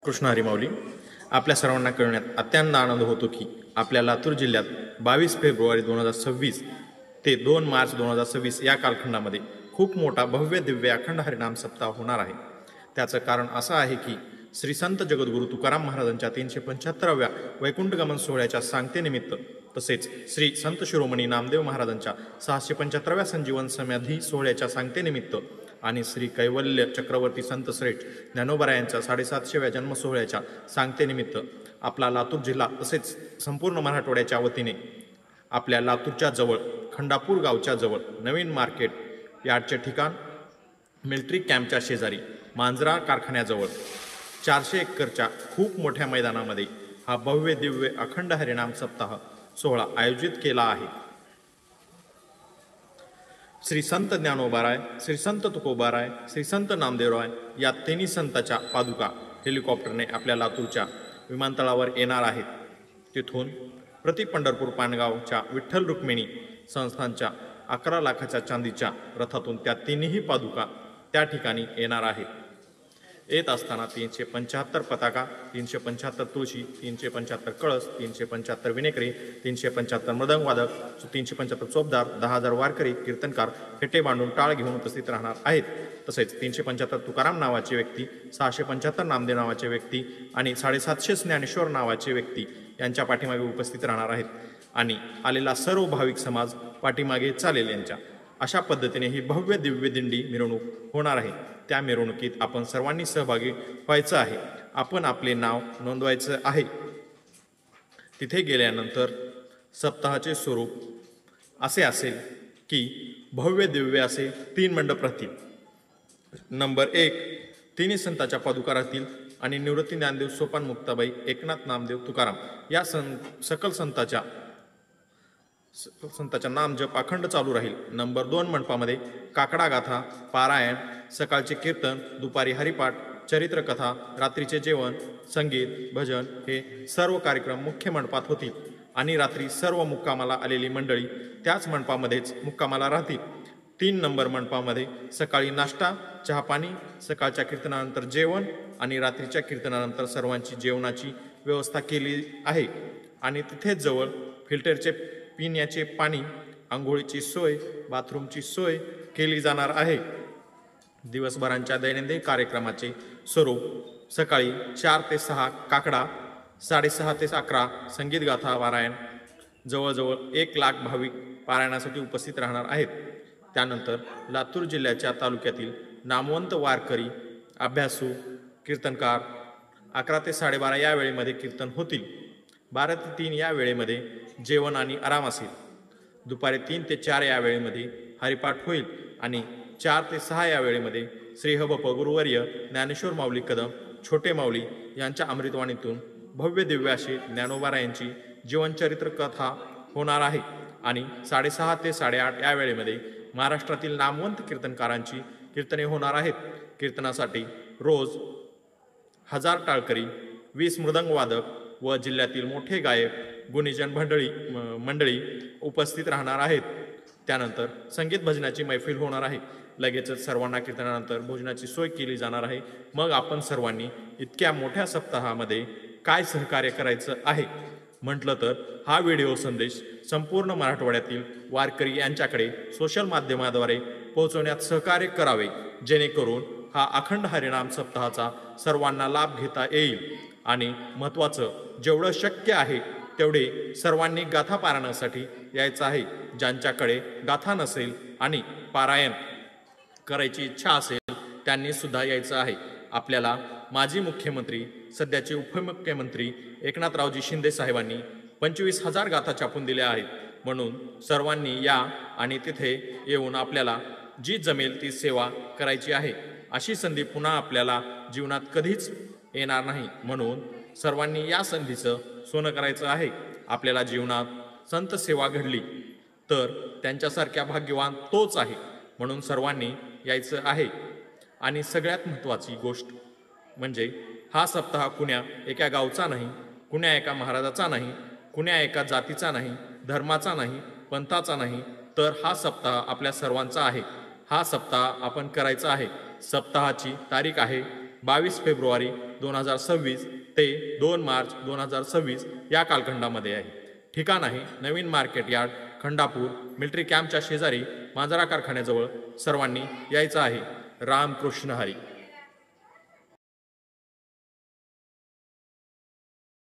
कृष्ण हरी माऊली. आपल्या सर्वांना कळण्यात अत्यंत आनंद होतो की आपल्या लातूर जिल्ह्यात 22 फेब्रुवारी 2026 ते 2 मार्च 2026 या कालखंडामध्ये खूप मोठा भव्य दिव्य अखंड हरिनाम सप्ताह होणार आहे. त्याचं कारण असं आहे की श्री संत जगद्गुरू तुकाराम महाराजांच्या 375व्या वैकुंठगमन सोहळ्याच्या सांगतेनिमित्त तसेच श्री संत शिरोमणी नामदेव महाराजांच्या 675व्या संजीवन समाधी सोहळ्याच्या सांगतेनिमित्त आणि श्री कैवल्य चक्रवर्ती संत श्रेष्ठ ज्ञानोबा यांच्या 750व्या जन्मसोहळ्याच्या सांगतेनिमित्त आपला लातूर जिल्हा तसेच संपूर्ण मराठवाड्याच्या वतीने आपल्या लातूरच्या जवळ खंडापूर गावच्या जवळ नवीन मार्केट यार्डचे ठिकाण मिलिटरी कॅम्पच्या शेजारी मांजरा कारखान्याजवळ 400 एकरच्या खूप मोठ्या मैदानामध्ये हा भव्य दिव्य अखंड हरिनाम सप्ताह सोहळा आयोजित केला आहे. श्री संत ज्ञानोबाराय, श्री संत तुकोबाराय, श्री संत नामदेवराय या तिन्ही संतांच्या पादुका हेलिकॉप्टरने आपल्या लातूरच्या विमानतळावर येणार आहेत. तिथून प्रति पंढरपूर पानगावच्या विठ्ठल रुक्मिणी संस्थांच्या 11 लाखाच्या चांदीच्या रथातून त्या तिन्ही पादुका त्या ठिकाणी येणार आहेत. येत असताना 375 पताका, 375 तुळशी, 375 कळस, 375 विनेकरी, 375 मृदंगवादक, 375 चोपदार, 10,000 वारकरी कीर्तनकार फेटे बांधून टाळ घेऊन उपस्थित राहणार आहेत. तसेच 375 तुकाराम नावाचे व्यक्ती, 675 नामदेव नावाचे व्यक्ती आणि 750 ज्ञानेश्वर नावाचे व्यक्ती यांच्या पाठीमागे उपस्थित राहणार आहेत. आणि आलेला सर्व भाविक समाज पाठीमागे चालेल यांच्या. अशा पद्धतीने ही भव्य दिव्य दिंडी मिरवणूक होणार आहे. त्या मिरवणुकीत आपण सर्वांनी सहभागी व्हायचं आहे. आपण आपले नाव नोंदवायचं आहे. तिथे गेल्यानंतर सप्ताहाचे स्वरूप असे असेल की भव्य दिव्य असे 3 मंडप राहतील. नंबर 1 तिन्ही संतांच्या पादुका राहतील आणि निवृत्ती ज्ञानदेव सोपान मुक्ताबाई एकनाथ नामदेव तुकाराम या सकल संतांच्या नाम जप अखंड चालू राहील. नंबर 2 मंडपामध्ये काकडा गाथा, पारायण, सकाळचे कीर्तन, दुपारी हरिपाठ, चरित्रकथा, रात्रीचे जेवण, संगीत, भजन हे सर्व कार्यक्रम मुख्य मंडपात होतील. आणि रात्री सर्व मुक्कामाला आलेली मंडळी त्याच मंडपामध्येच मुक्कामाला राहतील. 3 नंबर मंडपामध्ये सकाळी नाश्ता, चहापाणी, सकाळच्या कीर्तनानंतर जेवण आणि रात्रीच्या कीर्तनानंतर सर्वांची जेवणाची व्यवस्था केली आहे. आणि तिथेच जवळ फिल्टरचे पिण्याचे पाणी, आंघोळीची सोय, बाथरूमची सोय केली जाणार आहे. दिवसभरांच्या दैनंदिन कार्यक्रमाचे स्वरूप सकाळी 4 ते 6 काकडा, 6:30 ते 11 संगीत गाथा पारायण. जवळजवळ 1 लाख भाविक पारायणासाठी उपस्थित राहणार आहेत. त्यानंतर लातूर जिल्ह्याच्या तालुक्यातील नामवंत वारकरी, अभ्यासू, कीर्तनकार 11 ते 12:30 या वेळेमध्ये कीर्तन होतील. 12 ते 3 या वेळेमध्ये जेवण आणि आराम असेल. दुपारी 3 ते 4 या वेळेमध्ये हरिपाठ होईल आणि 4 ते 6 या वेळेमध्ये श्री हबप गुरुवर्य ज्ञानेश्वर माऊली कदम छोटे माऊली यांच्या अमृतवाणीतून भव्य दिव्य अशी ज्ञानोबा यांची जीवनचरित्र कथा होणार आहे. आणि 6:30 ते 8:30 या वेळेमध्ये महाराष्ट्रातील नामवंत कीर्तनकारांची कीर्तने होणार आहेत. कीर्तनासाठी रोज 1000 टाळकरी, 20 मृदंगवादक व जिल्ह्यातील मोठे गायक, गुणीजन मंडळी उपस्थित राहणार आहेत. त्यानंतर संगीत भजनाची मैफिल होणार आहे. लगेचच सर्वांना कीर्तनानंतर भोजनाची सोय केली जाणार आहे. मग आपण सर्वांनी इतक्या मोठ्या सप्ताहामध्ये काय सहकार्य करायचं आहे म्हटलं तर हा व्हिडिओ संदेश संपूर्ण मराठवाड्यातील वारकरी यांच्याकडे सोशल माध्यमाद्वारे पोहोचवण्यात सहकार्य करावे, जेणेकरून हा अखंड हरिनाम सप्ताहाचा सर्वांना लाभ घेता येईल. आणि महत्त्वाचं, जेवढं शक्य आहे तेवढे सर्वांनी गाथा पारायणासाठी यायचं आहे. ज्यांच्याकडे गाथा नसेल आणि पारायण करायची इच्छा असेल त्यांनी सुद्धा यायचं आहे. आपल्याला माजी मुख्यमंत्री, सध्याचे उपमुख्यमंत्री एकनाथरावजी शिंदे साहेबांनी 25,000 गाथा छापून दिल्या आहेत. म्हणून सर्वांनी या आणि तिथे येऊन आपल्याला जी जमेल ती सेवा करायची आहे. अशी संधी पुन्हा आपल्याला जीवनात कधीच येणार नाही. म्हणून सर्वांनी या संधीचं सोनं करायचं आहे. आपल्याला जीवनात संत सेवा घडली तर त्यांच्यासारख्या भाग्यवान तोच आहे. म्हणून सर्वांनी यायचं आहे. आणि सगळ्यात महत्त्वाची गोष्ट म्हणजे हा सप्ताह कुण्या एका गावचा नाही, कुण्या एका महाराजाचा नाही, कुण्या एका जातीचा नाही, धर्माचा नाही, पंथाचा नाही, तर हा सप्ताह आपल्या सर्वांचा आहे. हा सप्ताह आपण करायचा आहे. सप्ताहाची तारीख आहे 22 फेब्रुवारी 2026 ते 2 मार्च 2026 या कालखंडामध्ये आहे. ठिकाण आहे नवीन मार्केट यार्ड, खंडापूर, मिलिटरी कॅम्पच्या शेजारी, मांजरा कारखान्याजवळ. सर्वांनी यायचं आहे. रामकृष्ण हरी.